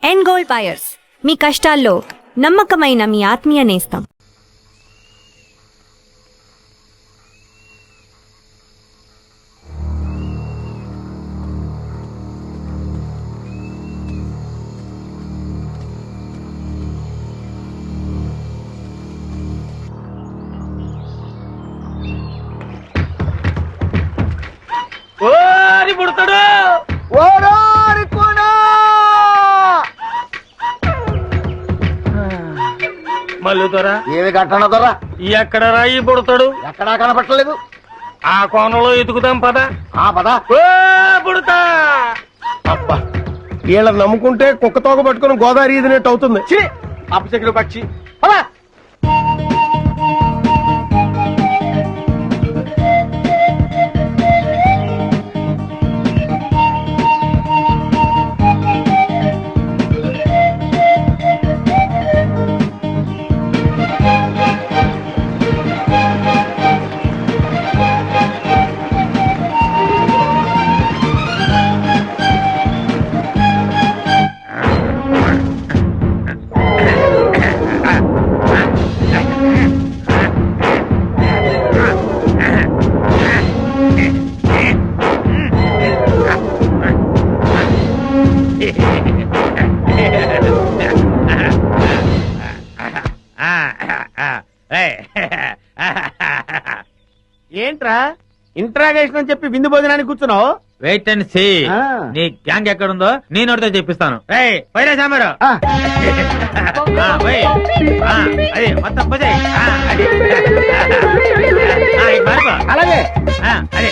End gold buyers, మీ కష్టాల్లో నమ్మకమైన మీ ఆత్మీయ నేస్తం. ఓరి పుడతాడు మల్లు దొరా ఏమి కట్టన దొరా ఎక్కడ రాయి పుడతాడు ఎక్కడా కనపట్టలేదు. ఆ కోణంలో ఎతుకుతాం పద. ఆ పదా పుడతా అబ్బా వీళ్ళని నమ్ముకుంటే కుక్క తోక పట్టుకుని గోదావరి ఈదినట్టు అవుతుంది. అపశకుడు పక్షి పదా. ఏంట్రా ఇంట్రాగేషన్ అని చెప్పి విందు భోజనానికి కూర్చున్నావు? Wait and see. నీ గ్యాంగ్ ఎక్కడుందో నేను నోటితో చెప్పిస్తాను. పైరే సామారు అదే మొత్తం పోజాయి. అలాగే అదే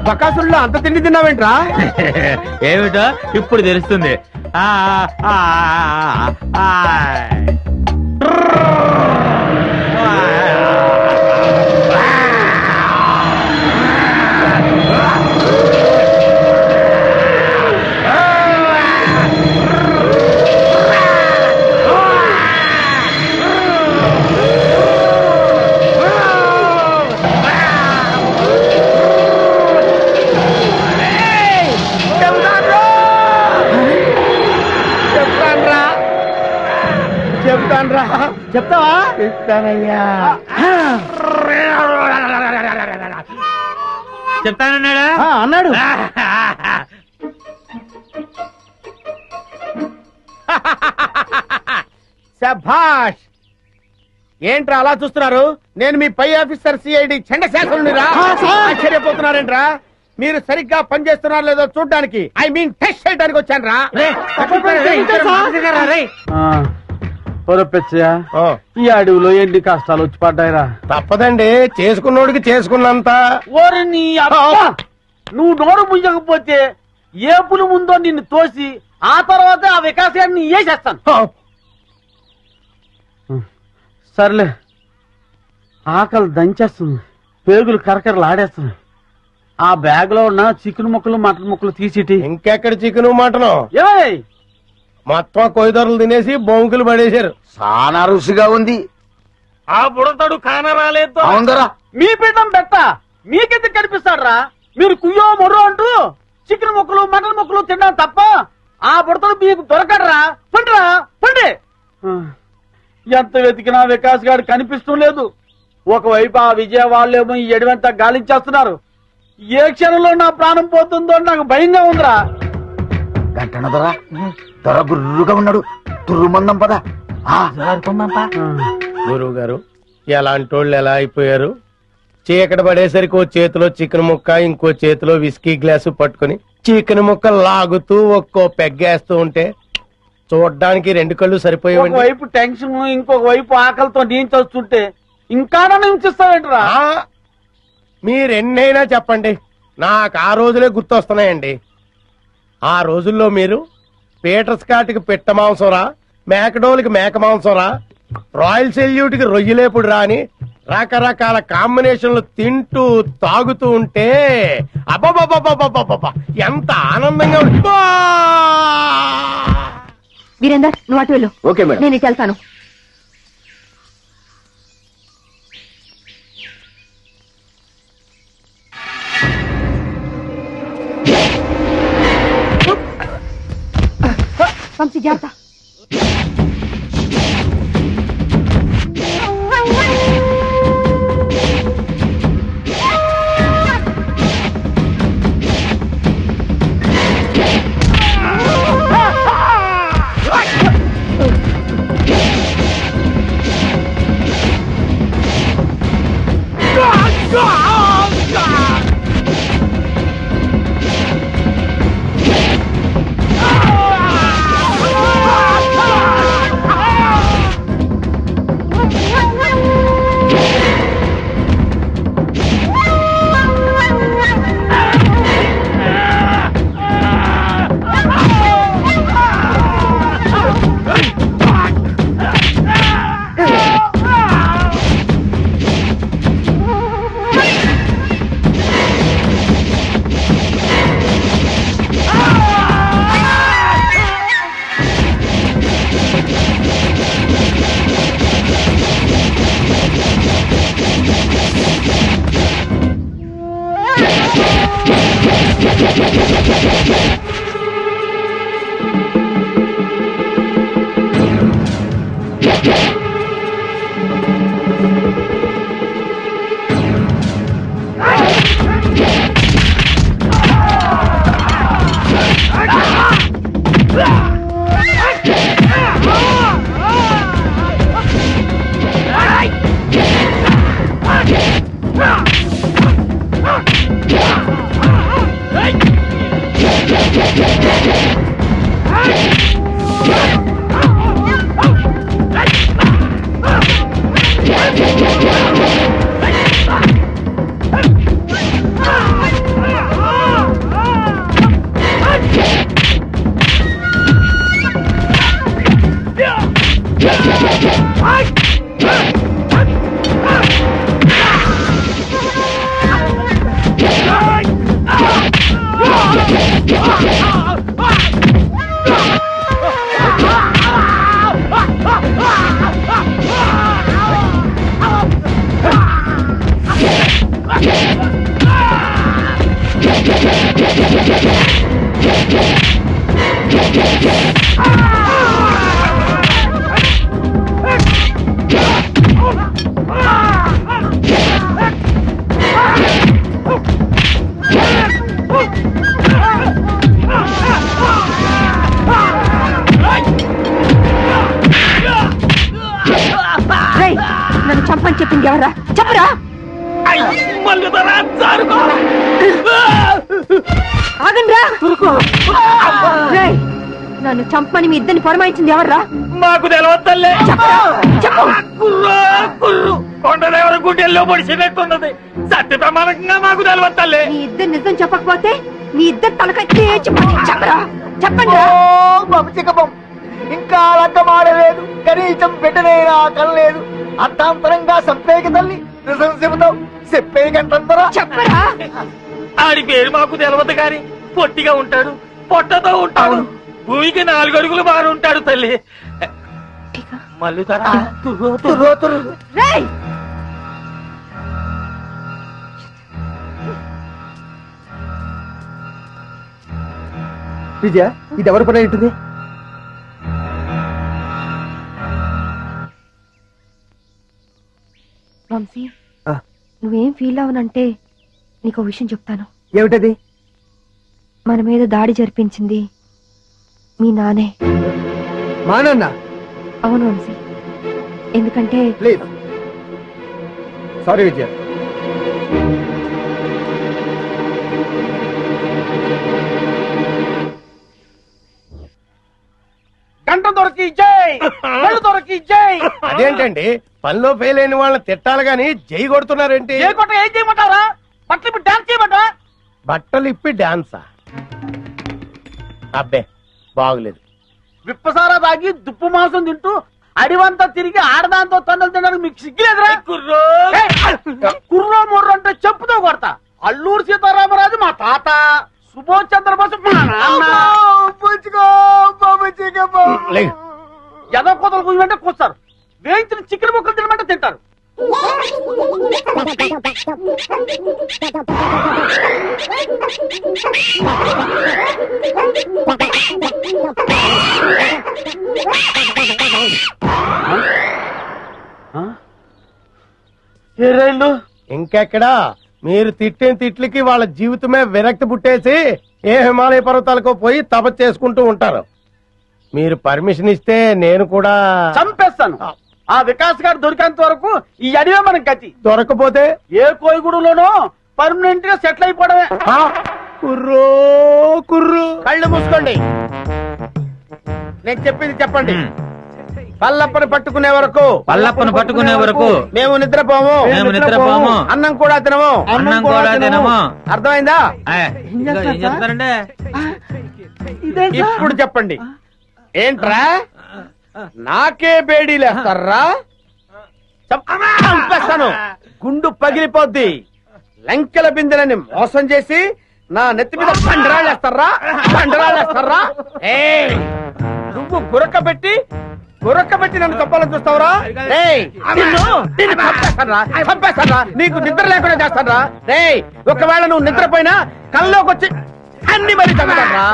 బకాసుల్లో అంత తిండి తిన్నావేంట్రా? ఏమిటో ఇప్పుడు తెలుస్తుంది. చెప్తావా? చెప్తానన్నాడా? అన్నాడు. శభాష్. ఏంట్రా అలా చూస్తున్నారు? నేను మీ పై ఆఫీసర్ సిఐడి చండశాసనుడిరా. ఆశ్చర్యపోతున్నారేంట్రా? మీరు సరిగ్గా పనిచేస్తున్నారు లేదో చూడ్డానికి, ఐ మీన్ టెస్ట్ చేయడానికి వచ్చాను రా. ఈ అడవిలో ఎన్ని కష్టాలు వచ్చి పడ్డాయిరా. తప్పదండి, చేసుకున్నోడికి చేసుకున్నంత. ఓరి నీ అబ్బా, నువ్వు నోరు ముయ్యకపోతే ఏపులు ముందో నిన్ను తోసి ఆ తర్వాత ఆ వికాసాన్ని వేసేస్తాను. సర్లే, ఆకలి దంచేస్తుంది, పేగులు కరకరలు ఆడేస్తుంది. ఆ బ్యాగ్ లో ఉన్న చికెన్ ముక్కలు మటన్ ముక్కలు తీసిటి. ఇంకెక్కడ చికెను మటను? ఏయ్, మొత్తం కొయ్యదొరలు తినేసి బొంకులు పడేశారు. చాలా రుచిగా ఉంది. ఆ బుడతాడు కాన రాలేదు. అవుందరా, మీ పీఠం పెట్ట మీకెందుకు కనిపిస్తాడ్రా? మీరు కుయ్యో మొర్రో అంటూ చికెన్ ముక్కలు మటన్ ముక్కలు తిన్నాం తప్ప ఆ బుడతలు మీకు దొరకడరా. పండిరా పండి. ఎంత వెతికినా వికాస్ గారు కనిపిస్తూ లేదు. ఒకవైపు ఆ విజయ వాళ్ళేమో ఈ ఎడవంతా గాలించేస్తున్నారు. ఏ క్షణంలో నా ప్రాణం పోతుందో నాకు భయంగా ఉందిరా. గంటన దొర దొర గుర్రుగా ఉన్నాడు. తుర్రుమందం పద. గురువు గారు, ఎలాంటి వాళ్ళు ఎలా అయిపోయారు? చీకటి పడేసరికి ఓ చేతిలో చికెన్ ముక్క, ఇంకో చేతిలో విస్కీ గ్లాసు పట్టుకుని చికెన్ ముక్క లాగుతూ ఒక్కో పెగ్గేస్తూ ఉంటే చూడ్డానికి రెండు కళ్ళు సరిపోయేవండి. ఒకవైపు టెన్షన్, ఇంకొక వైపు ఆకలితో నేను చూస్తుంటే ఇంకా నన్ను హింసిస్తావేంట్రా? మీరెన్నైనా చెప్పండి, నాకు ఆ రోజులే గుర్తొస్తున్నాయండి. ఆ రోజుల్లో మీరు పీటర్ స్కాట్కి పిట్ట మాంసంరా, మేకడోలికి మేక మాంసంరా, రాయల్ సెల్యూట్ కి రొయ్యలేపుడు రాని రకరకాల కాంబినేషన్లు తింటూ తాగుతూ ఉంటే అబ్బబ్బబ్బబ్బబ్బబ్బబ్బ ఎంత ఆనందంగా బా! వీరేందర్ నువ్వు అటు వెళ్ళు. Okay madam. నేను ఇటు వెళ్తాను. వంశీ జాగ్రత్త. రేయ్, నన్ను చంపని చెప్పింది ఎవరా? చెప్పరా. ఆగండ్రా. రేయ్, నన్ను చంపని మీ ఇద్దరిని పొరమాయించింది ఎవర్రా? మాకు తెలవద్దల్లే. చెప్పరా, చెప్పు. కొండదేవర గుండెల్లో పొడిచినట్టున్నది. సత్య ప్రమాణంగా మాకు తెలవద్దల్లే. మీ ఇద్దరు నిజం చెప్పకపోతే మీ ఇద్దరు తలకాయ తేచి చెప్పరా, చెప్పండి రా. పంచకపం ఇంకా లగ్గమాడలేదు, కనీసం బిడ్డనైనా కనలేదు. అర్థాంతరంగా సంపేకి తల్లి నిజం చెబుతావు, చెప్పే గంటందరా. చెప్పరా. ఆడి పేరు మాకు తెలవదు గాని పొట్టిగా ఉంటాడు, పొట్టతో ఉంటాడు, భూమికి 4 అడుగులు బారు ఉంటాడు తల్లి. మళ్ళీ రేయ్, విజయ, ఇది ఎవరి పని ఉంటుంది? వంశీ, నువ్వేం ఫీల్ అవనంటే నీకు విషయం చెప్తాను. ఏమిటది? మన మీద దాడి జరిపించింది మీ నానే. మా నాన్న? అవును వంశీ, ఎందుకంటే ప్లీజ్. సారీ విజయ. గంట దొరికి జై, కళ్ళు దొరికి జై. అదేంటండి, పనిలో ఫెయిల్ అయిన వాళ్ళని తిట్టాలి గాని జై కొడుతున్నారేంటి? ఏ కొట్ట ఏం చేయమంటారా? బట్టలు ఇప్పుడు డాన్స్ చేయమంటారా? బట్టలు ఇప్పి డాన్సా? అబ్బే బాగులేదు. విప్పసారా తాగి దుప్పు మాంసం తింటూ అడివంతా తిరిగి ఆడదాంతో తన్నులు తినడానికి మీకు సిగ్గులేదురా? కుర్రో కుర్రో మొర్రో అంటే చెప్పుతో కొడతా. అల్లూరు సీతారామరాజు మా తాత, సుభాష్ చంద్రబోస్ మా నాన్న. లే. ఎదో కోతలు కూయమంటే కూస్తారు, వేయించిన చికెన్ ముక్కలు తినమంటే తింటారు. ఏ రైళ్ళు ఇంకెక్కడా మీరు తిట్టిన తిట్లకి వాళ్ళ జీవితమే విరక్తి పుట్టేసి ఏ హిమాలయ పర్వతాలకో పోయి తపస్సు చేసుకుంటూ ఉంటారు. మీరు పర్మిషన్ ఇస్తే నేను కూడా చంపేస్తాను. ఆ వికాస్ గారు దొరికేంత వరకు ఈ అడివే మనకి గతి. దొరకపోతే ఏ కోయిగూడులోనో పర్మనెంట్ గా సెటిల్ అయిపోవడమే. ఆ, కుర్రో కుర్రు. కళ్ళు మూసుకోండి, నేను చెప్పింది చెప్పండి. పల్లప్పని పట్టుకునే వరకు మేము నిద్రపోము, అన్నం కూడా తినము. అర్థమైందా? ఇప్పుడు చెప్పండి, ఏంట్రా నాకే బేడీలేస్తారా? చంపేస్తాను, గుండు పగిలిపోద్ది. లంకెల బిందెలని మోసం చేసి నా నెత్తి మీద పండరాళ్ళేస్తారా? నువ్వు గురకబెట్టి నన్ను చంపాలని చూస్తావురా? చంపేస్తారా? నీకు నిద్ర లేకుండా చేస్తారా? ఒకవేళ నువ్వు నిద్రపోయినా కల్లోకి వచ్చి అన్ని మరి చంపుతారా?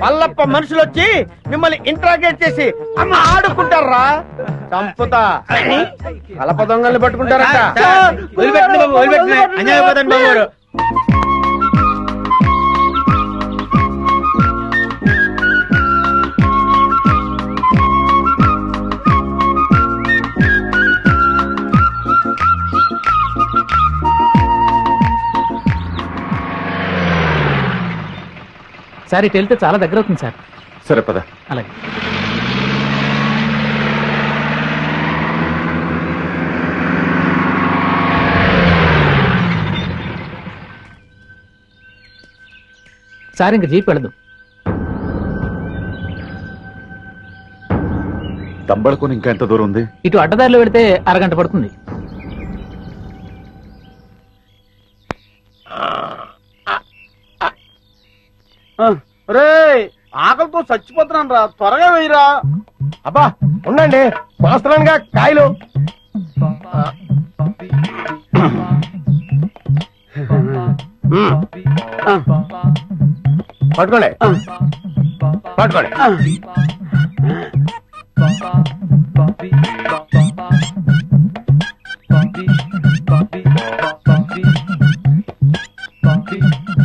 వల్లప్ప మనుషులు వచ్చి మిమ్మల్ని ఇంట్రాగేట్ చేసి అమ్మ ఆడుకుంటారా? చంపుతా. కలప దొంగల్ని పట్టుకుంటారట. సార్ ఇటు వెళ్తే చాలా దగ్గర అవుతుంది సార్. సరే పద. అలాగే. సార్ ఇంక జీప్ వెళ్ళదు. తంబళకొని ఇంకా ఎంత దూరం ఉంది? ఇటు అడ్డదారిలో వెళితే అరగంట పడుతుంది. రే ఆకలితో చచ్చిపోతున్నాను రా, త్వరగా వేయరా. అబ్బా ఉండండి, వస్తున్నానుగా కాయలు. పట్టుకోండి.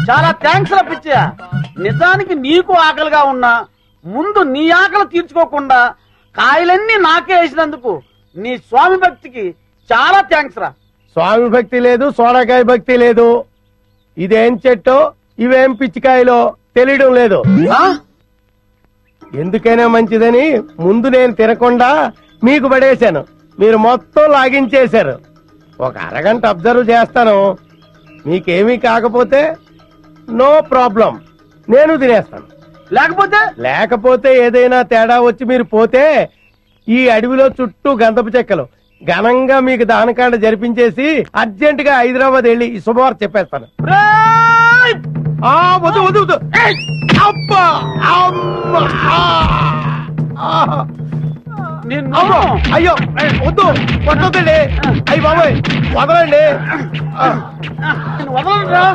చాలా థ్యాంక్స్ రా పిచ్చయ్య. నిజానికి నీకు ఆకలిగా ఉన్నా ముందు నీ ఆకలి తీర్చుకోకుండా కాయలన్నీ నాకే వేసినందుకు నీ స్వామి భక్తికి చాలా థ్యాంక్స్ రా. స్వామి భక్తి లేదు, సోడాకాయ భక్తి లేదు. ఇదేం చెట్టో ఇవేం పిచ్చికాయలో తెలియడం లేదు. ఎందుకైనా మంచిదని ముందు నేను తినకుండా మీకు పడేశాను, మీరు మొత్తం లాగించేశారు. ఒక అరగంట అబ్జర్వ్ చేస్తాను, మీకేమీ కాకపోతే నో ప్రాబ్లం, నేను తినేస్తాను. లేకపోతే ఏదైనా తేడా వచ్చి మీరు పోతే ఈ అడవిలో చుట్టూ గంధపు చెక్కలు ఘనంగా మీకు దానకాండ జరిపించేసి అర్జెంట్ గా హైదరాబాద్ వెళ్ళి ఈ శుభవార్త చెప్పేస్తాను. వద్దు వద్దు వద్దు. అబ్బా అయ్యో వద్దు, కొట్టొద్దండి. అయ్యి బాబోయ్ వదలండి. వదలరా.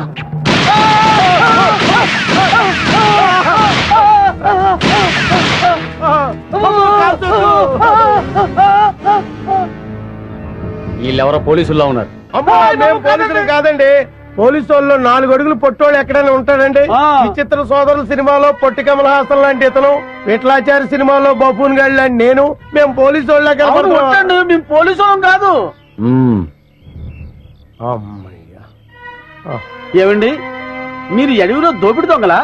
వీళ్ళెవరో పోలీసుల్లో ఉన్నారు. అమ్మా మేము పోలీసులు కాదండి. పోలీసు వాళ్ళు 4 అడుగులు పొట్టోళ్ళు ఎక్కడైనా ఉంటాడండి. విచిత్ర సోదరుల సినిమాలో పొట్టి కమల్ హాసన్ లాంటి ఇతను, విఠలాచారి సినిమాలో బఫూన్ గాడి లాంటి నేను, మేము పోలీసు వాళ్ళ మేము పోలీసు వాళ్ళం కాదు. ఏమండి మీరు అడవిలో దోపిడి దొంగలా?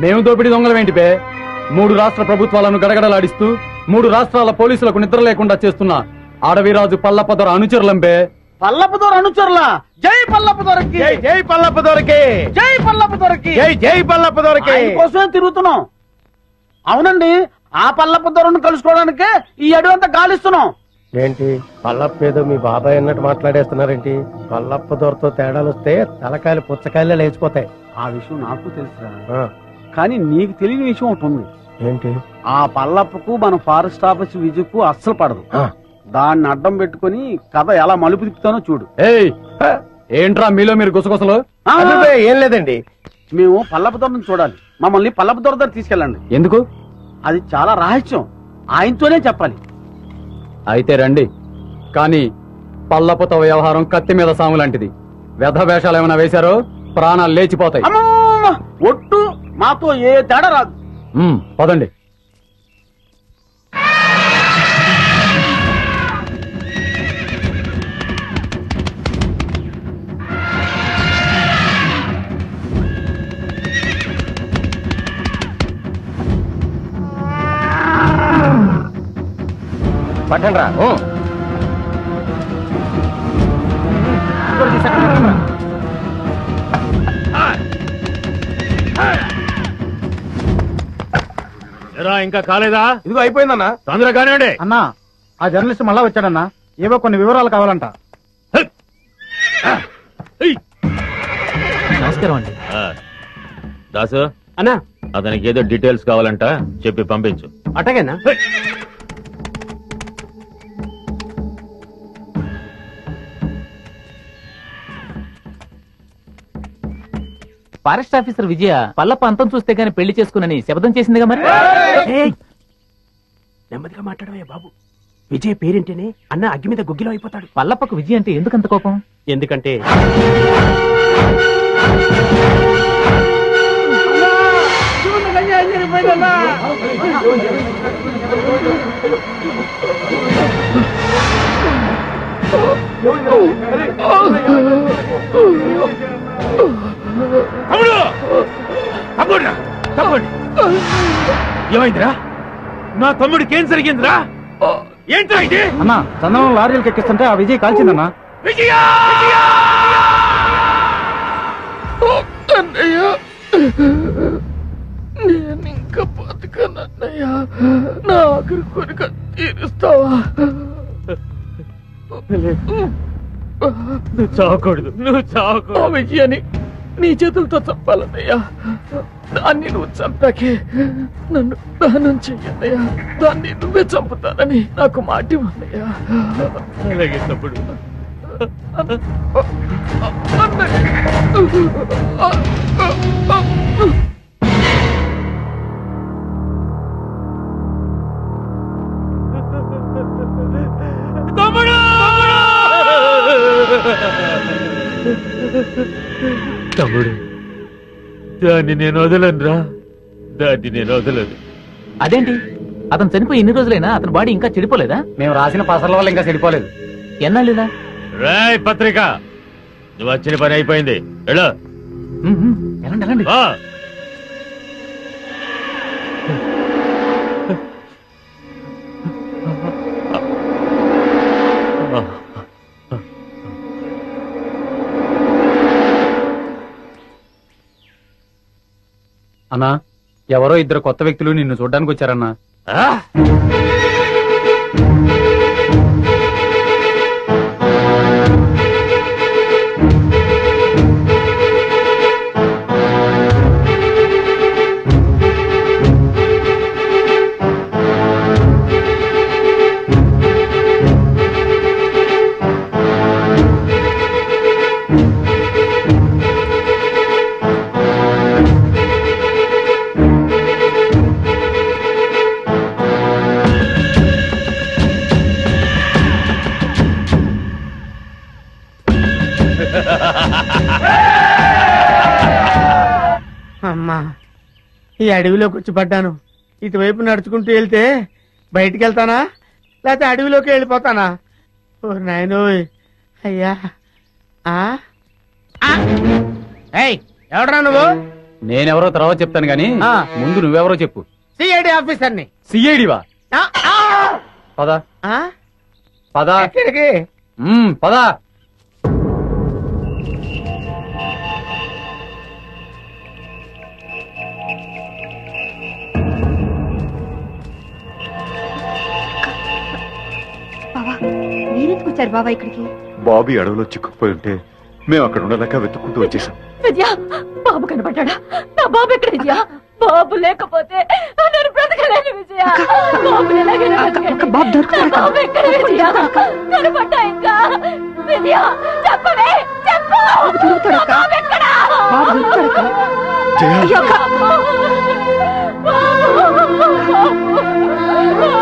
మేము దోపిడీ దొంగలం ఏంటి పే? 3 రాష్ట్ర ప్రభుత్వాలను గడగడలాడిస్తూ 3 రాష్ట్రాల పోలీసులకు నిద్ర లేకుండా చేస్తున్న అడవిరాజు పల్లప్పదొర అనుచరులంపే. పల్లప్పదొర అనుచరులా? జై పల్లప్పదొరకి, జై పల్లప్పదొరకి, జై పల్లప్పదొరకి, జై పల్లప్పదొరకి కోసమే తిరుగుతున్నాం. అవునండి, ఆ పల్లపు దొరను కలుసుకోవడానికే ఈ అడవి అంతా గాలిస్తున్నాం. ఏంటి పల్లప్ప ఏదో మీ బాబాయ్ అన్నట్టు మాట్లాడేస్తున్నారేంటి? పల్లప్ప దొరతో తేడాలు వస్తే తలకాయలు పుచ్చకాయలే లేచిపోతాయి. ఆ విషయం నాకు తెలుసురా, ఆ, కానీ నీకు తెలియని విషయం ఒకటి ఉంది. ఏంటి? ఆ పల్లప్పకు మన ఫారెస్ట్ ఆఫీస్ విజయకు అస్సలు పడదు. ఆ, దాన్ని అడ్డం పెట్టుకుని కథ ఎలా మలుపు తిప్పుతానో చూడు. ఏయ్ ఏంట్రా మీలో మీరు గుసగుసలు? ఆ, అబ్బే, ఏం లేదండి. మేము పల్లపు దొరను చూడాలి. మమ్మల్ని పల్లపు దొర దగ్గర తీసుకెళ్ళండి. ఎందుకు? అది చాలా రహస్యం, ఆయనతోనే చెప్పాలి. అయితే రండి, కానీ పల్లపుతో వ్యవహారం కత్తి మీద సాము లాంటిది. వ్యధ వేషాలు ఏమైనా వేశారో ప్రాణాలు లేచిపోతాయి. అమ్మమ్మ, ఒట్టు మాతో ఏ తేడా రాదు. పదండి. పట్టండి రా. ఇంకా కాలేదా? ఇదిగో అయిపోయిందన్నా. తొందరగా కానివ్వండి. అన్నా, ఆ జర్నలిస్ట్ మళ్ళా వచ్చాడన్నా. ఏవో కొన్ని వివరాలు కావాలంట. నమస్కారం అండి. దాసు అన్నా, అతనికి ఏదో డీటెయిల్స్ కావాలంట, చెప్పి పంపించు. అటగేనా? ఫారెస్ట్ ఆఫీసర్ విజయ పల్లప్ప అంతం చూస్తే గాని పెళ్లి చేసుకునని శపథం చేసిందిగా మరి. నెమ్మదిగా మాట్లాడవే బాబు. విజయ్ పేరేంటేనే అన్న అగ్గి మీద గుగ్గిలో అయిపోతాడు. పల్లప్పకు విజయ అంటే ఎందుకంత కోపం? ఎందుకంటే ఏమైందిరా? నా తమ్ముడికి ఏం జరిగిందిరా? ఏంట్రా ఇది? అన్నా, చందనం లారీలకు ఎక్కిస్తుంటే ఆ విజయ్ కాల్చిందన్నా. విజయా! నేనింక బతకనన్నయ్యా. నా ఆఖరి కోరిక తీరుస్తావా? నువ్వు చావకూడదు, నువ్వు చావకూడదు. ఆ విజయాన్ని నీ చేతులతో చంపాలన్నయ్యా. దాన్ని నువ్వు చంపాకే నన్ను దహనం చెయ్యన్నయ్యా. దాన్ని నువ్వే చంపుతానని నాకు మాట ఇవ్వన్నయ్యా. అలాగే తప్పుడు. తమ్ముడు! తమ్ముడు, దాన్ని నేను వదలనురా. దాన్ని నేను వదలను. అదేంటి, అతను చనిపోయి ఎన్ని రోజులైనా అతని బాడీ ఇంకా చెడిపోలేదా? మేము రాసిన పసల వల్ల ఇంకా చెడిపోలేదు. ఎన్నాళ్ళులా? రాయ్ పత్రిక, నువ్వు వచ్చిన పని అయిపోయింది. వెళ్ళు. ఎలాంటి ఎలాంటి? వా. అన్నా, ఎవరో ఇద్దరు కొత్త వ్యక్తులు నిన్ను చూడ్డానికి వచ్చారన్నా. ఆ? అమ్మా, ఈ అడవిలోకి వచ్చి పడ్డాను. ఇటువైపు నడుచుకుంటూ వెళ్తే బయటికి వెళ్తానా, లేకపోతే అడవిలోకి వెళ్ళిపోతానా? ఓ నాయనోయ్, అయ్యా. ఎవడరా నువ్వు? నేనెవరో తర్వాత చెప్తాను గాని ఆ. ముందు నువ్వెవరో చెప్పు. సిఐడి ఆఫీసర్ని. సిఐడివా? పద పద. ఎక్కడికి? పద. తీసుకొచ్చారు బాబా ఇక్కడికి? బాబీ అడవిలో చిక్కుకుపోయి ఉంటే మేము అక్కడ ఉండలేక వెతుక్కుంటూ వచ్చేసాం. విజయ, బాబు కనపడ్డా? నా బాబు ఎక్కడ విజయ? బాబు లేకపోతే నేను బ్రతకలేను విజయ. బాబు ఎలాగైనా బ్రతకండి. బాబు ఎక్కడ విజయ? కనపడ్డా ఇంకా? విజయ, చెప్పవే, చెప్పు. బాబు ఎక్కడ?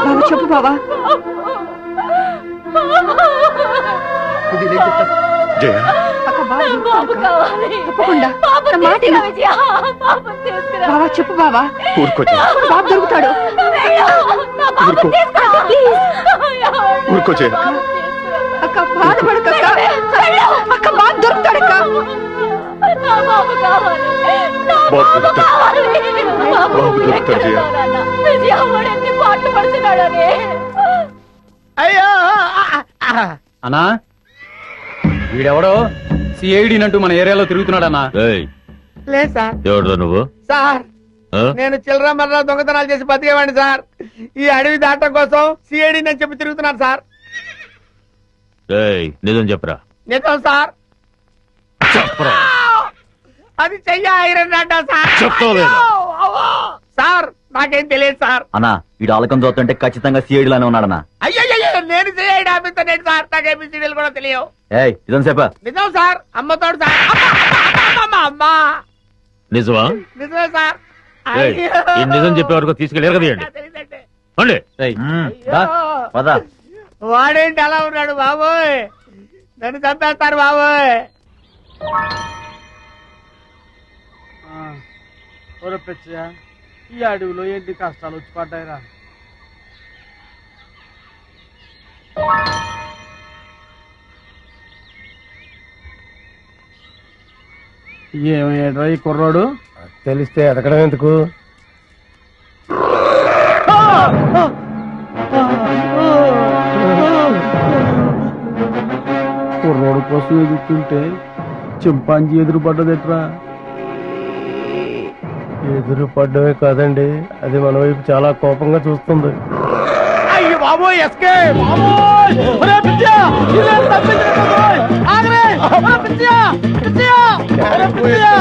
బాబు చెప్పు బాబా. జయ, బాబు కావాలి. తప్పకుండా బాబా చెప్పు బాబా. ఊరుకో జయ. బాబు దొరుకుతాడు. ఊరుకో. ఊరుకో జయ. అక్క బాధపడక అక్క. బాబు దొరుకుతాడక్క. బాబు కావాలి. బాబు దొరుకుతాడు జయ. విజయ ఎన్ని పాటలు పడుతున్నాడని. అయ్యో అన్నా వీడెవడో సిఐడి అంటూ మన ఏరియాలో తిరుగుతున్నాడన్నా. లేదు సార్. ఎవరు నువ్వు? సార్, నేను చిల్లర మర్ర దొంగతనాలు చేసి బతికేవాడిని సార్. ఈ అడవి దాటం కోసం సిఐడి అని చెప్పి తిరుగుతున్నాను సార్. నిజం చెప్పరా? నిజం సార్. అది చెయ్య ఐరన్ అంట సార్. సార్ నాకేం తెలియదు సార్. అన్నా వీడు ఆలకం చూస్తుంటే ఖచ్చితంగా సిఐడి లానే ఉన్నాడన్నా. అయ్యో నేను సిఐడి ఆఫీసర్ ఏంటి సార్? నాకు ఏబిసిడీలు కూడా తెలియవు. నిజం చెప్పా. నిజం సార్. అమ్మతోడు సార్. అమ్మా నిజమా? నిజమే సార్. నిజం చెప్పే వరకు తీసుకెళ్ళి ఎరగదీయండి. వాడేంటి అలా ఉన్నాడు బాబోయ్? నన్ను చంపేస్తారు బాబోయ్. ఈ అడవిలో ఏంటి కష్టాలు వచ్చి పడ్డాయిరా. ఏమయ్యాడ్రా ఈ కుర్రాడు? తెలిస్తే ఎదకడం ఎందుకు? కుర్రోడు కోసం ఎదుగుతుంటే చింపాంజీ ఎదురు పడ్డదెట్రా. ఎదురు పడ్డమే కాదండి, అది మన వైపు చాలా కోపంగా చూస్తుంది. అయ్యో బాబోయ్, ఎస్కే బాబోయ్. ఒరే పిచ్చా, ఇలా తప్పించుకోబోయ్. ఆగరే. ఒరే పిచ్చా, పిచ్చా. ఒరే పిచ్చా,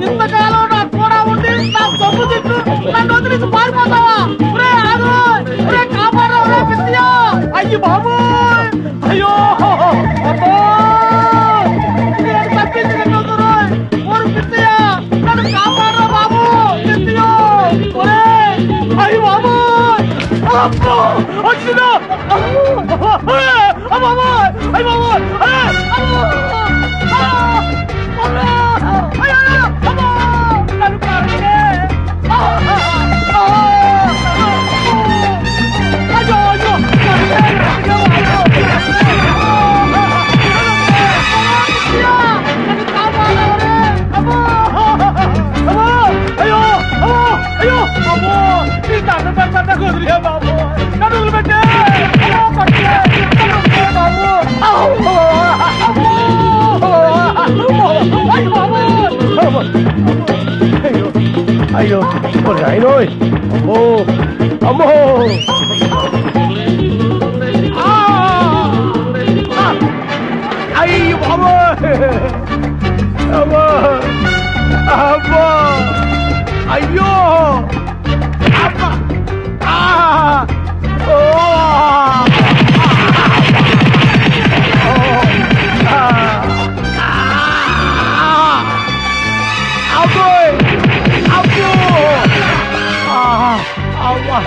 ఇంతకాలం నా కూడా ఉండి నా సొమ్ము తిట్టు నన్ను వదిలేసి పారిపోతావా? ఒరే ఆగు. ఒరే కాపాడు. ఒరే పిచ్చా. అయ్యో బాబోయ్. అయ్యో అబ్బో. నేను తప్పించుకోబోయ్. ఒరే పిచ్చా, నన్ను కాపాడు బాబు. పిచ్చా. ఒరే అయ్యో బాబోయ్. అబ్బో వచ్చినా. అయ్యో అయ్యో అమ్మో అమ్మో. అయ్యో బాబో అమ్మో అమ్మో అయ్యో అబ్బా. ఓ అబ్బోయ్ అబ్బో. అవ్వా.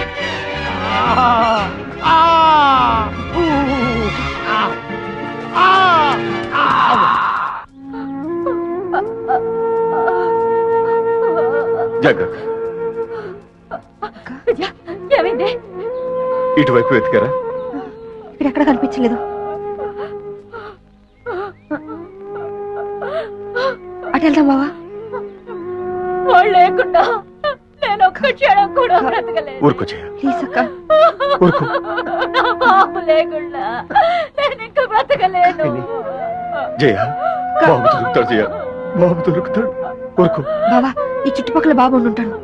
జాగ్రత్త. ఏమైంది? ఇటువైపు వెతికారా? ఇక్కడ ఎక్కడ కనిపించలేదు. అటు వెళ్దాం బావా. వాళ్ళు లేకుండా నేను ఒక్క క్షణం కూడా బ్రతకలేదు. ఊరుకో జయ. ప్లీజ్ అక్క. ఊరుకో. నా బాబు లేకుండా నేను ఇంకా బ్రతకలేను. జయ, బాబు దొరుకుతాడు. జయ, బాబు దొరుకుతాడు. ఊరుకో. బావా, ఈ చుట్టుపక్కల బాబు ఉండుంటాడు.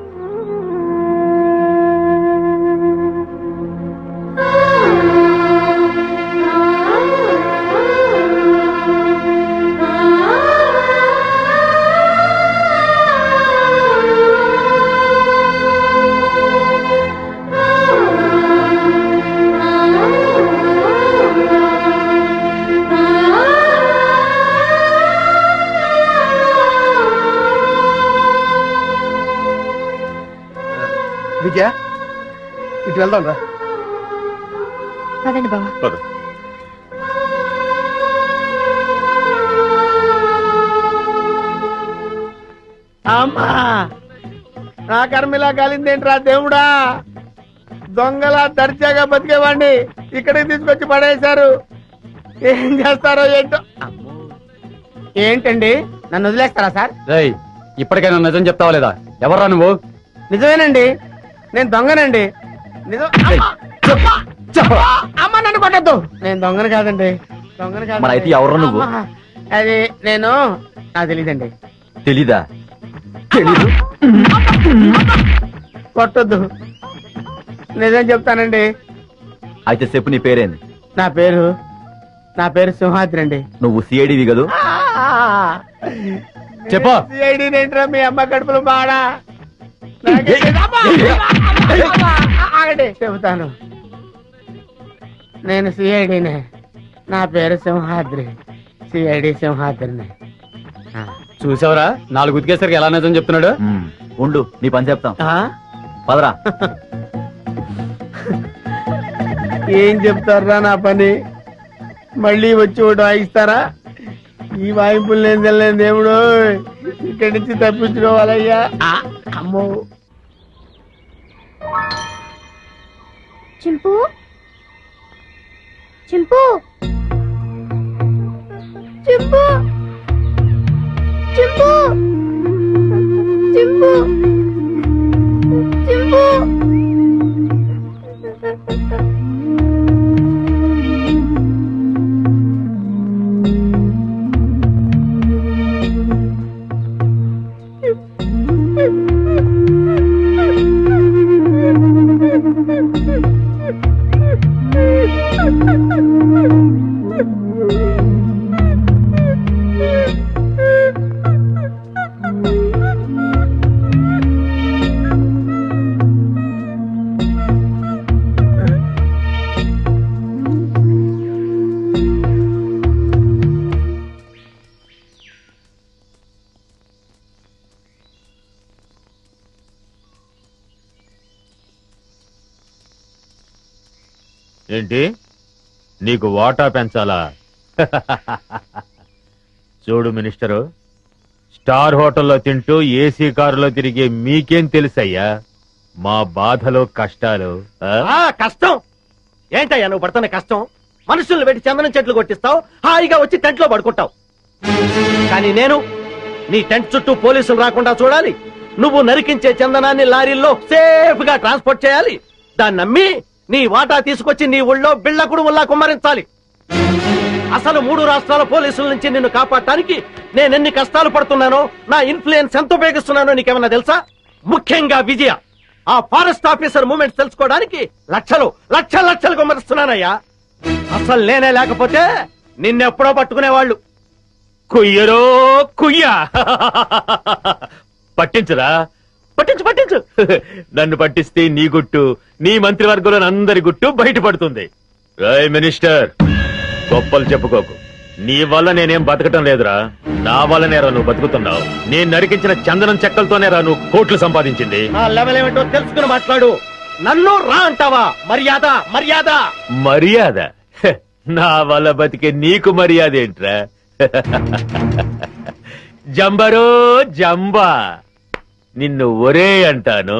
విజయ ఇటు వెళ్దాం రా. పదండి బావా. పద. అమ్మా నా కర్మిలా కాలిందేంట్రా దేవుడా, దొంగలా దర్జాగా బతికేవాడిని ఇక్కడికి తీసుకొచ్చి పడేశారు. ఏం చేస్తారో ఏంటో. ఏంటండి నన్ను వదిలేస్తారా సార్? రేయ్ ఇప్పటికైనా నిజం చెప్తావా లేదా? ఎవర్రా నువ్వు? నిజమేనండి, నేను దొంగనండి. నిజం. అమ్మ నన్ను కొట్టద్దు, నేను దొంగను కాదండి. దొంగను కాదు. మరి అయితే ఎవరు నువ్వు? అమ్మా, అది నేను, నాకు తెలీదండి. తెలీదా? తెలీదు. కొట్టద్దు, నిజం చెప్తానండి. అయితే చెప్పు, నీ పేరేంది? నా పేరు సింహాద్రి అండి. నువ్వు సిఐడివి కదూ? చెప్పు. సిఐడి ఏంట్రా మీ అమ్మ కడుపులో బాడా? చెబుతాను, నేను సిఐడినే. నా పేరు సింహాద్రి, సిఐడి సింహాద్రిని. చూసావరా 4 ఉతికేసరికి ఎలా నిజం చెప్తున్నాడు? ఉండు, నీ పని చెప్తాం. ఆ? పదరా. ఏం చెప్తారా నా పని? మళ్ళీ వచ్చి ఒకటి వాయిస్తారా? ఈ వాయింపులు నేను తెలియని దేవుడు, ఇక్కడి నుంచి తప్పించుకోవాలయ్యా. అమ్మో. చింపు చింపు చింపు చింపు చింపు చింపు ఏంటి, నీకు వాటా పెంచాలా? చూడు మినిస్టరు, స్టార్ హోటల్లో తింటూ ఏసీ కారులో తిరిగే మీకేం తెలుసయ్యా మా బాధలు కష్టాలు? కష్టం ఏంటయ్యా నువ్వు పడుతున్న కష్టం? మనుషుల్ని పెట్టి చందనం చెట్లు కొట్టిస్తావు, హాయిగా వచ్చి టెంట్ లో పడుకుంటావు. కానీ నేను నీ టెంట్ చుట్టూ పోలీసులు రాకుండా చూడాలి, నువ్వు నరికించే చందనాన్ని లారీల్లో సేఫ్ గా ట్రాన్స్పోర్ట్ చేయాలి, దాన్ని నమ్మి నీ వాటా తీసుకొచ్చి నీ ఊళ్ళో బిళ్ళకుడు ఉల్లా కుమ్మరించాలి. అసలు 3 రాష్ట్రాల పోలీసుల నుంచి నిన్ను కాపాడటానికి నేనెన్ని కష్టాలు పడుతున్నానో, నా ఇన్ఫ్లుయెన్స్ ఎంత ఉపయోగిస్తున్నానో నీకేమన్నా తెలుసా? ముఖ్యంగా విజయ, ఆ ఫారెస్ట్ ఆఫీసర్ మూమెంట్స్ తెలుసుకోవడానికి లక్షలు లక్షలు లక్షలు కుమ్మరిస్తున్నానయ్యా. అసలు నేనే లేకపోతే నిన్నెప్పుడో పట్టుకునేవాళ్ళు. కుయ్యరో కుయ్యా. పట్టించురా, పట్టించు. నన్ను పట్టిస్తే నీ గుట్టు, నీ మంత్రివర్గంలో అందరి గుట్టు బయటపడుతుంది. రాయ్ మినిస్టర్, గొప్పలు చెప్పుకోకు. నీ వల్ల నేనేం బతకటం లేదురా, నా వల్లనేరా నువ్వు బతుకుతున్నావు. నేను నరికించిన చందనం చెక్కలతోనేరా నువ్వు కోట్లు సంపాదించింది. ఆ లెవెల్ ఏమిటో తెలుసుకుని మాట్లాడు. నన్ను రా అంటావా? మర్యాద మర్యాద మర్యాద? హె, నా వల్ల బతికే నీకు మర్యాద ఏంట్రా? జంబరో జంబా, నిన్ను ఒరే అంటాను,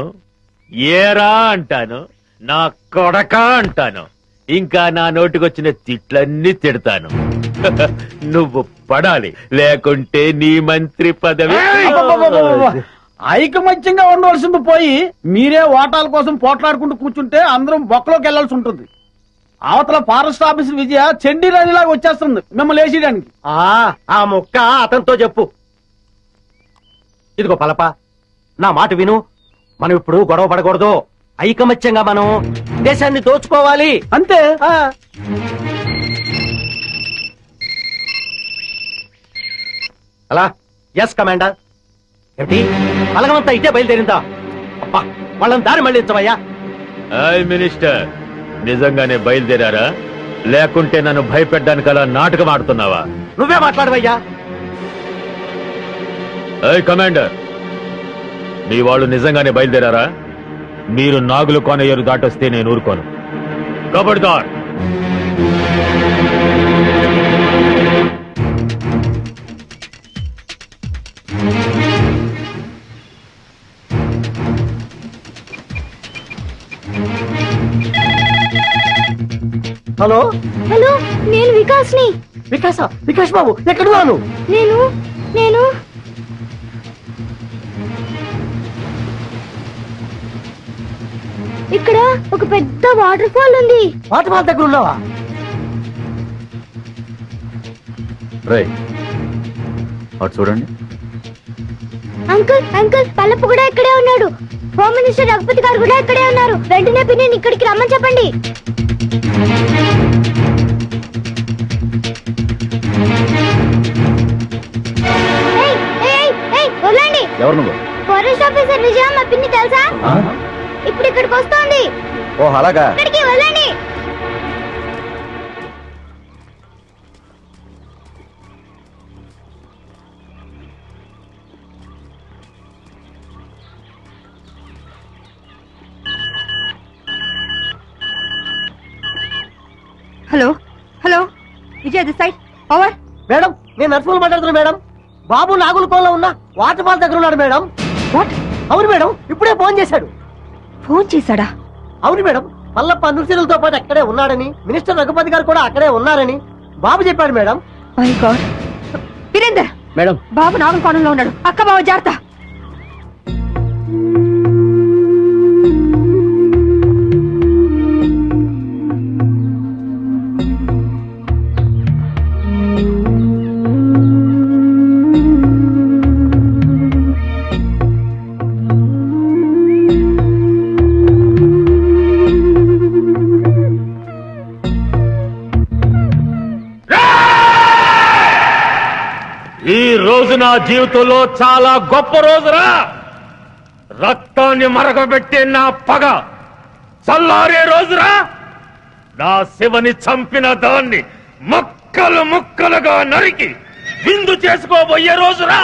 ఏరా అంటాను, నా కొడక అంటాను, ఇంకా నా నోటికొచ్చిన తిట్లన్నీ తిడతాను. నువ్వు పడాలి, లేకుంటే నీ మంత్రి పదవి. ఐకమత్యంగా ఉండవలసింది పోయి మీరే ఓటాల కోసం పోట్లాడుకుంటూ కూర్చుంటే అందరం బొక్కలోకి వెళ్లాల్సి ఉంటుంది. అవతల ఫారెస్ట్ ఆఫీసర్ విజయ చెండి రాణిలాగా వచ్చేస్తుంది మిమ్మల్ని వేసేయడానికి. ఆ ముక్క అతనితో చెప్పు. ఇదిగో పలప, నా మాట విను. మనం ఇప్పుడు గొడవ పడకూడదు, ఐకమత్యంగా మనం దేశాన్ని దోచుకోవాలి అంతే. అలా ఎస్ కమాండర్. ఏమిటి బలగమంతా ఇటే బయలుదేరిందా? అబ్బా, వాళ్ళని దారి మళ్ళించవయ్యా. హాయ్ మినిస్టర్, నిజంగానే బయలుదేరారా, లేకుంటే నన్ను భయపెట్టడానికి అలా నాటకం ఆడుతున్నావా? నువ్వే మాట్లాడవయ్యా. హాయ్ కమాండర్, మీ వాళ్ళు నిజంగానే బయలుదేరారా? మీరు నాగులు కోనయ్యరు దాటొస్తే నేను ఊరుకోను. కబడ్దార్. హలో హలో, నేను వికాస్ని. వికాస్ బాబు ఎక్కడున్నాను? నేను నేను ఇక్కడ ఒక పెద్ద వాటర్ ఫాల్ ఉంది. వాటర్ ఫాల్ దగ్గర ఉన్నావా? రై అటు చూడండి. అంకుల్ అంకుల్, పల్లపు కూడా ఇక్కడే ఉన్నాడు. హోమ్ మినిస్టర్ రఘుపతి గారు కూడా ఇక్కడే ఉన్నారు. వెంటనే పిన్ని ఇక్కడికి రమ్మని చెప్పండి. వదలండి. ఎవరు నువ్వు? ఫారెస్ట్ ఆఫీసర్ విజయ, మా పిన్ని తెలుసా? ఇప్పుడు ఇక్కడికి వస్తోంది. ఓ అలాగా. ఇక్కడికి వదలండి. Hello hello, Vijay this side, over. Madam, నేను నర్సులు మాట్లాడుతున్నా మేడం. బాబు నాగుల కోలో ఉన్న వాటర్ ఫాల్ దగ్గర ఉన్నాడు మేడం. వాట్? అవును మేడం, ఇప్పుడే ఫోన్ చేశాడు. ఫోన్ చేశాడా? అవును మేడం, పల్లప్ప నృత్యులతో పాటు అక్కడే ఉన్నాడని, మినిస్టర్ రఘుపతి గారు కూడా అక్కడే ఉన్నారని బాబు చెప్పాడు madam. My God. Virender madam, Babu నాగుల కోణంలో ఉన్నాడు. అక్క బావ జాగ్రత్త. ఈ రోజు నా జీవితంలో చాలా గొప్ప రోజురా. రక్తాన్ని మరగబెట్టే నా పగ చల్లారే రోజురా. నా శివని చంపిన దాన్ని ముక్కలు ముక్కలుగా నరికి విందు చేసుకోబోయే రోజురా.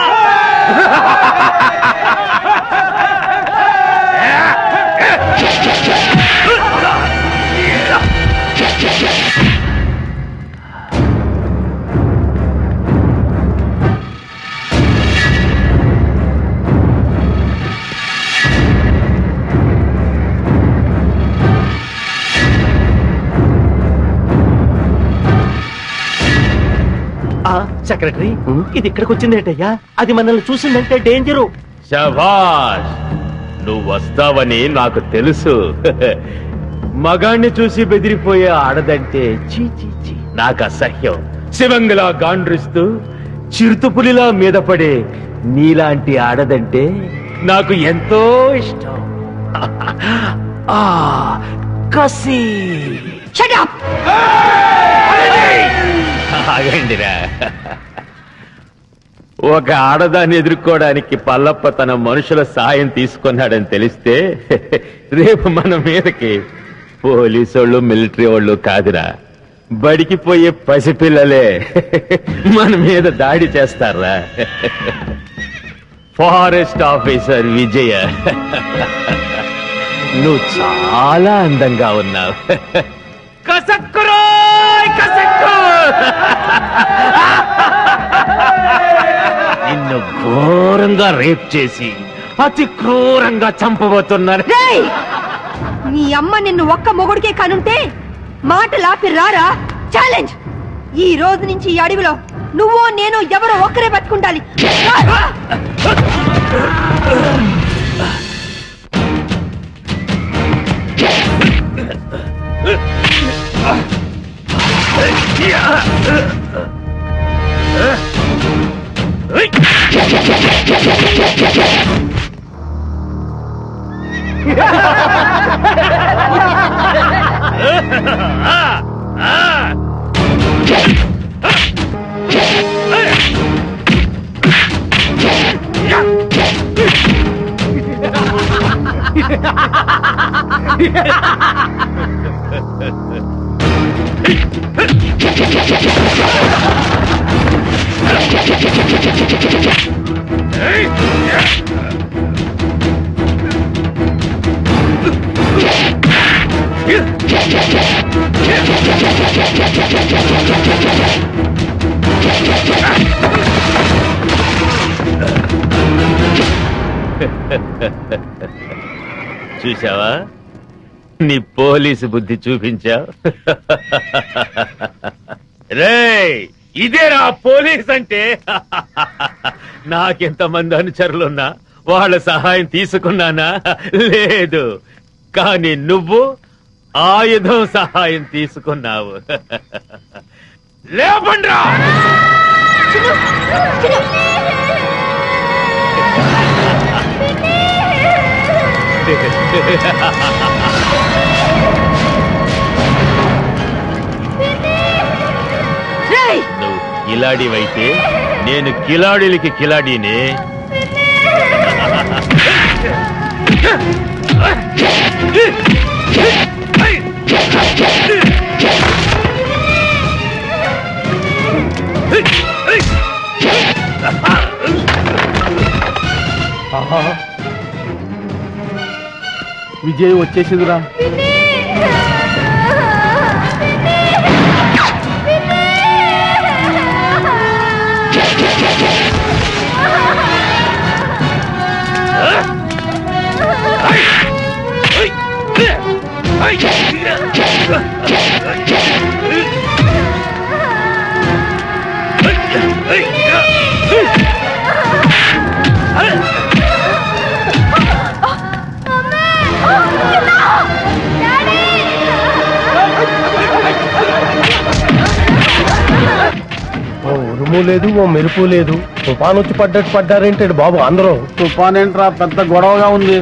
సెక్రటరీ, ఇది ఇక్కడికి వచ్చిందేటయ్యా? అది మనల్ని చూసిందంటే డేంజరు. శభాష్, నువ్వు వస్తావని నాకు తెలుసు. మగాణ్ణి చూసి బెదిరిపోయే ఆడదంటే చీ చీ చీ నాకు అసహ్యం. శివంగిలా గాండ్రిస్తూ చిరుతుపులిలా మీద పడే నీలాంటి ఆడదంటే నాకు ఎంతో ఇష్టం. ఆ కసి. ఆగండిరా. ఒక ఆడదాన్ని ఎదుర్కోవడానికి పల్లప్ప తన మనుషుల సాయం తీసుకున్నాడని తెలిస్తే రేపు మన మీదకి పోలీసోళ్ళు మిలిటరీ వాళ్ళు కాదురా, బడికి పోయే పసిపిల్లలే మన మీద దాడి చేస్తారా. ఫారెస్ట్ ఆఫీసర్ విజయ, నువ్వు చాలా అందంగా ఉన్నావు. కసక్కురోయ్ కసక్కు. నిన్ను ఘోరంగా రేప్ చేసి అతి క్రూరంగా చంపబోతున్నాను. నీ అమ్మ నిన్ను ఒక్క మొగుడికే కనుంటే మాటలాపి రారా. ఛాలెంజ్. ఈ రోజు నుంచి ఈ అడవిలో నువ్వో నేను ఎవరో ఒక్కరే బతుకుండాలి. చూసావా నీ పోలీసు బుద్ధి చూపించావు. రేయ్ ఇదేరా పోలీస్ అంటే. నాకెంతమంది అనుచరులున్నా వాళ్ళ సహాయం తీసుకున్నానా? లేదు. కానీ నువ్వు ఆయుధం సహాయం తీసుకున్నావు. లేపండ్రా. నువ్వు కిలాడివైతే నేను కిలాడీలకి కిలాడీనే. విజయ్ వచ్చేసిందిరా. ఓ ఉరుము లేదు, ఓ మెరుపు లేదు. తుఫాన్ వచ్చి పడ్డట్టు పడ్డారేంటాడు బాబు అందరూ. తుఫాన్ ఏంట్రా పెద్ద గొడవగా ఉంది.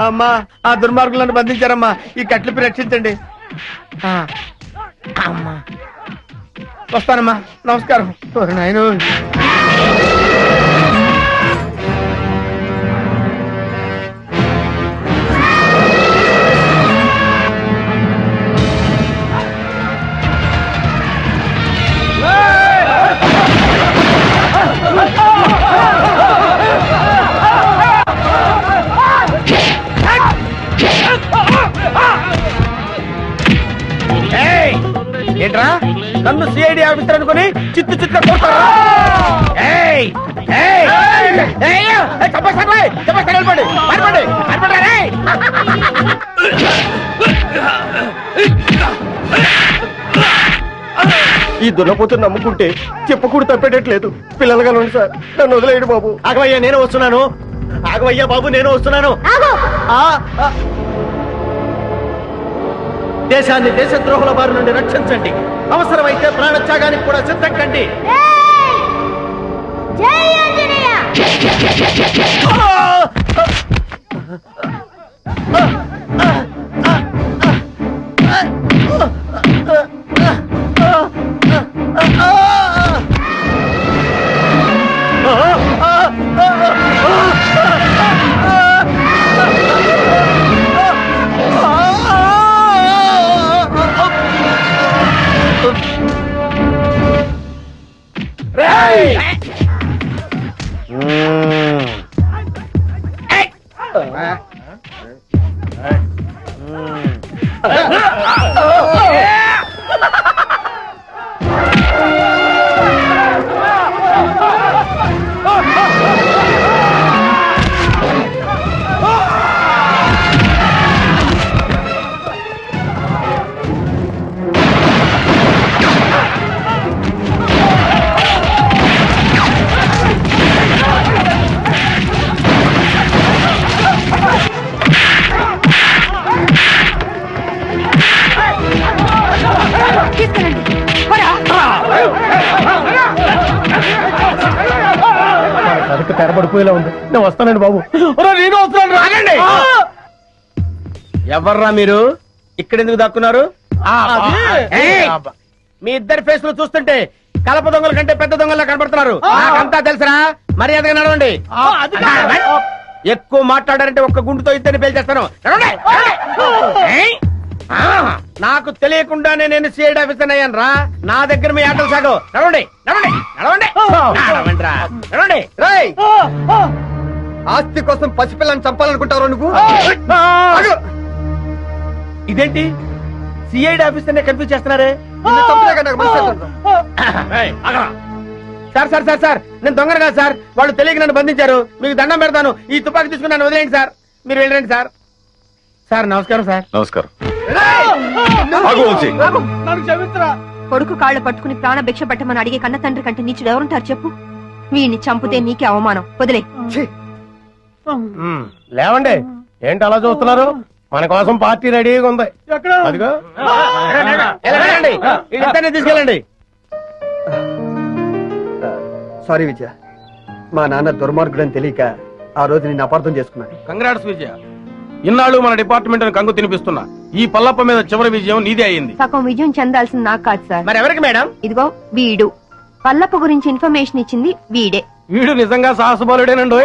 అమ్మా ఆ దుర్మార్గులను బంధించారమ్మా. ఈ కట్లిపి రక్షించండి. అమ్మా వస్తానమ్మా. నమస్కారం. నాయన ఏంట్రా నన్ను సిఐడి ఆఫీసర్ అనుకుని చిత్తు చిత్త కొడతారా? ఈ దున్నపోతు నమ్ముకుంటే చెప్పకూడదు తప్పేటట్లేదు. పిల్లలుగా ఉండి సార్ నన్ను వదిలేయండి బాబు. ఆగవయ్యా నేను వస్తున్నాను. ఆగవయ్యా బాబు నేను వస్తున్నాను. దేశాన్ని దేశద్రోహుల బారి నుండి రక్షించండి. అవసరమైతే ప్రాణత్యాగానికి కూడా సిద్ధం కండి. జై ఆంజనేయ. తీసుకెళ్ళండి కనుక తెరబడిపోయేలా ఉంది. నేను వస్తానండి బాబు. నేను వస్తున్నాను రాగండి. ఎవర్రా మీరు ఇక్కడ ఎందుకు దక్కున్నారు? మీ ఇద్దరి ఫేస్ లో చూస్తుంటే కలప దొంగల కంటే పెద్ద దొంగలా కనబడుతున్నారు. నాకంతా తెలుసురా, మర్యాదగా నడవండి. ఎక్కువ మాట్లాడారంటే ఒక్క గుండుతో ఇద్దరిని పేల్చేస్తాను. నాకు తెలియకుండానే నేను సిఐడి ఆఫీసర్ అయ్యాను రా. నా దగ్గర మీ ఆటలు సాగు. నడవండి నడవండి నడవండి నడవండి రా, నడవండి. ఆస్తి కోసం పసిపిల్లని చంపాలనుకుంటారు నువ్వు? ఇదేంటి సిఐడి ఆఫీసర్ నే కన్ఫ్యూజ్ చేస్తున్నారే? సార్ సార్ సార్ సార్ నేను దొంగను కాదు సార్. వాళ్ళు తెలియక నన్ను బంధించారు. మీకు దండం పెడతాను. ఈ తుపాకీ తీసుకుని నన్ను వదిలేయండి సార్. మీరు వెళ్ళండి సార్. సార్ నమస్కారం సార్. నమస్కారం. నన్ను క్షమించరా. కొడుకు కాళ్ళు పట్టుకుని ప్రాణ భిక్ష పెట్టమని అడిగే కన్న తండ్రి కంటే నీచుడు ఎవరుంటారు చెప్పు? వీడిని చంపితే నీకే అవమానం. వదిలే. లేవండి, ఏంటి అలా చూస్తున్నారు? మన కోసం పార్టీ రెడీగా ఉంది. అదిగో తీసుకెళ్ళండి. సారీ విజయ, మా నాన్న దుర్మార్గుడని తెలియక ఆ రోజు నిన్ను అపార్థం చేసుకున్నాను. కంగ్రాట్స్ విజయ. ఇన్నాళ్ళు మన డిపార్ట్మెంట్ కంగు తినిపిస్తున్నా ఈ పల్లప్ప మీద చివరి విజయం నీదే అయింది. సగం విజయం చెందాల్సింది నాకు కాదు సార్. మరి ఎవరికి మేడం? ఇదిగో వీడు పల్లప్ప గురించి ఇన్ఫర్మేషన్ ఇచ్చింది వీడే. వీడు నిజంగా సాహసబలుడేనండి.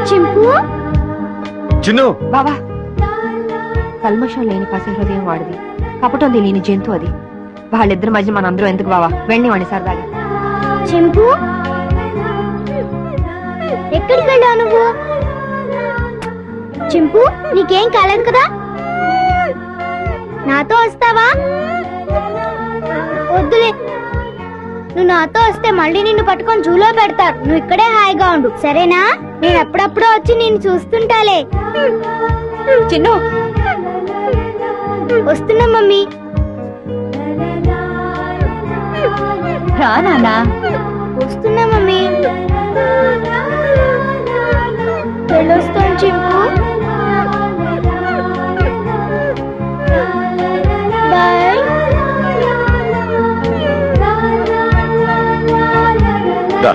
చింపు చిన్ను, బావా, కల్మషం లేని పసి హృదయం వాడిది, కపటం తెలియని జంతు అది. వాళ్ళిద్దరి మధ్య మనందరం ఎందుకు బావా? వెళ్ళి వాడి సరదాగా. చింపు ఎక్కడికి వెళ్ళావు నువ్వు? చింపు నీకేం కాలేదు కదా? నాతో వస్తావా? వద్దులే, నువ్వు నాతో వస్తే మళ్ళీ నిన్ను పట్టుకొని జూలో పెడతారు. నువ్వు ఇక్కడే హాయిగా ఉండు, సరేనా? నేను అప్పుడప్పుడు వచ్చి నిన్ను చూస్తుంటాలే. చిన్ను వస్తున్నా మమ్మీ. రా నాన్నా. వస్తున్నా మమ్మీ. వెళ్ళొస్తాను చింపు. బాయ్. దా.